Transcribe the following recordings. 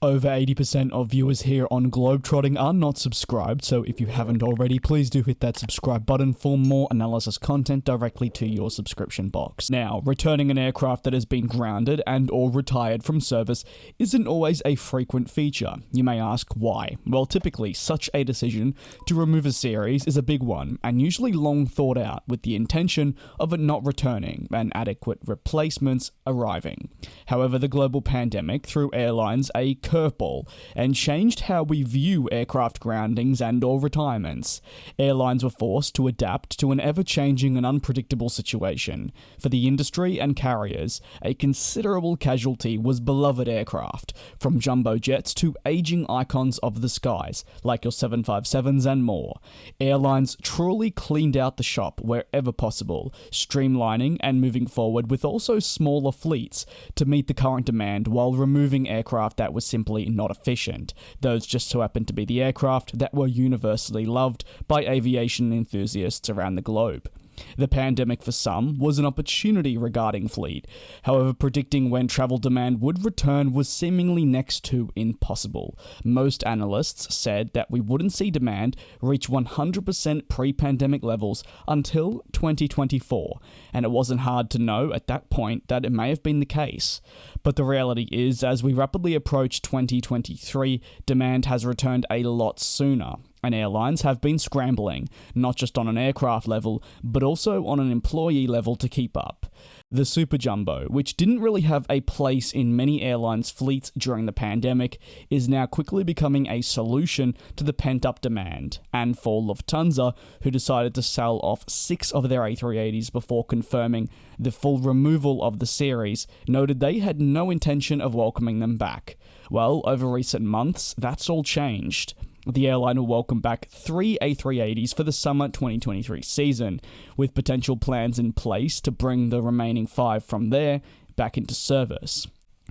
Over 80% of viewers here on GlobeTrotting are not subscribed, so if you haven't already, please do hit that subscribe button for more analysis content directly to your subscription box. Now, returning an aircraft that has been grounded and or retired from service isn't always a frequent feature. You may ask why. Well, typically, such a decision to remove a series is a big one, and usually long thought out, with the intention of it not returning and adequate replacements arriving. However, the global pandemic threw airlines a curveball and changed how we view aircraft groundings and or retirements. Airlines were forced to adapt to an ever-changing and unpredictable situation. For the industry and carriers, a considerable casualty was beloved aircraft, from jumbo jets to aging icons of the skies, like your 757s and more. Airlines truly cleaned out the shop wherever possible, streamlining and moving forward with also smaller fleets to meet the current demand while removing aircraft that was simply not efficient. Those just so happened to be the aircraft that were universally loved by aviation enthusiasts around the globe. The pandemic for some was an opportunity regarding fleet. However, predicting when travel demand would return was seemingly next to impossible. Most analysts said that we wouldn't see demand reach 100% pre-pandemic levels until 2024, and it wasn't hard to know at that point that it may have been the case. But the reality is, as we rapidly approach 2023, demand has returned a lot sooner. And airlines have been scrambling, not just on an aircraft level, but also on an employee level to keep up. The Super Jumbo, which didn't really have a place in many airlines' fleets during the pandemic, is now quickly becoming a solution to the pent-up demand. And for Lufthansa, who decided to sell off 6 of their A380s before confirming the full removal of the series, noted they had no intention of welcoming them back. Well, over recent months, that's all changed. The airline will welcome back 3 A380s for the summer 2023 season, with potential plans in place to bring the remaining 5 from there back into service.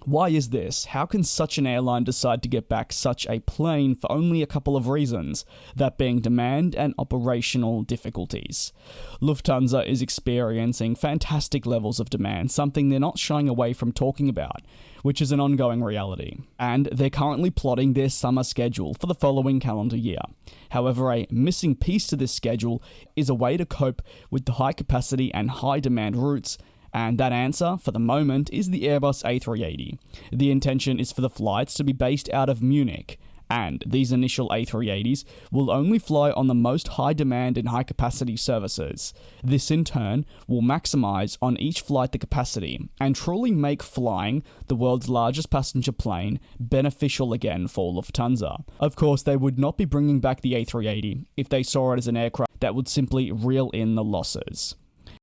Why is this? How can such an airline decide to get back such a plane for only a couple of reasons, that being demand and operational difficulties? Lufthansa is experiencing fantastic levels of demand, something they're not shying away from talking about, which is an ongoing reality, and they're currently plotting their summer schedule for the following calendar year. However, a missing piece to this schedule is a way to cope with the high capacity and high demand routes, and that answer, for the moment, is the Airbus A380. The intention is for the flights to be based out of Munich, and these initial A380s will only fly on the most high demand and high capacity services. This in turn will maximize on each flight the capacity, and truly make flying the world's largest passenger plane beneficial again for Lufthansa. Of course, they would not be bringing back the A380 if they saw it as an aircraft that would simply reel in the losses.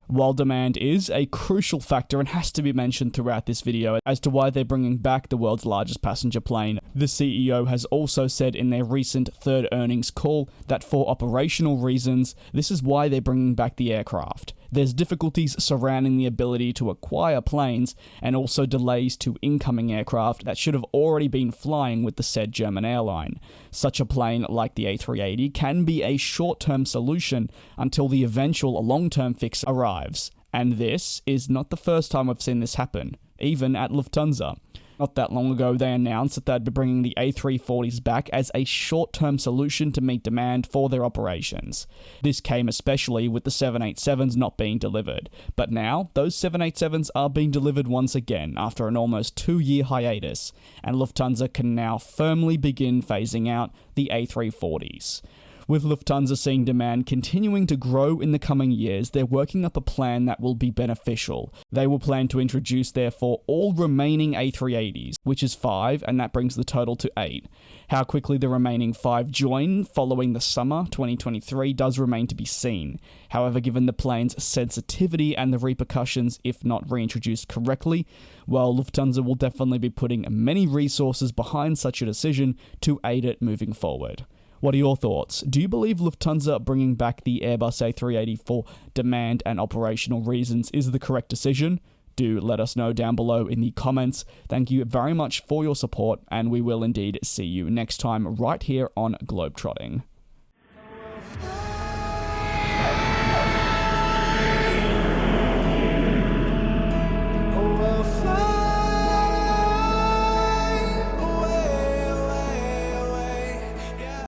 While demand is a crucial factor and has to be mentioned throughout this video as to why they're bringing back the world's largest passenger plane, the CEO has also said in their recent third earnings call that for operational reasons, this is why they're bringing back the aircraft. There's difficulties surrounding the ability to acquire planes, and also delays to incoming aircraft that should have already been flying with the said German airline. Such a plane like the A380 can be a short-term solution until the eventual long-term fix arrives. And this is not the first time I've seen this happen, even at Lufthansa. Not that long ago, they announced that they'd be bringing the A340s back as a short-term solution to meet demand for their operations. This came especially with the 787s not being delivered, but now those 787s are being delivered once again after an almost 2-year hiatus, and Lufthansa can now firmly begin phasing out the A340s. With Lufthansa seeing demand continuing to grow in the coming years, they're working up a plan that will be beneficial. They will plan to introduce, therefore, all remaining A380s, which is 5, and that brings the total to 8. How quickly the remaining 5 join following the summer 2023 does remain to be seen. However, given the plane's sensitivity and the repercussions if not reintroduced correctly, well, Lufthansa will definitely be putting many resources behind such a decision to aid it moving forward. What are your thoughts? Do you believe Lufthansa bringing back the Airbus A380 for demand and operational reasons is the correct decision? Do let us know down below in the comments. Thank you very much for your support, and we will indeed see you next time right here on GlobeTrotting.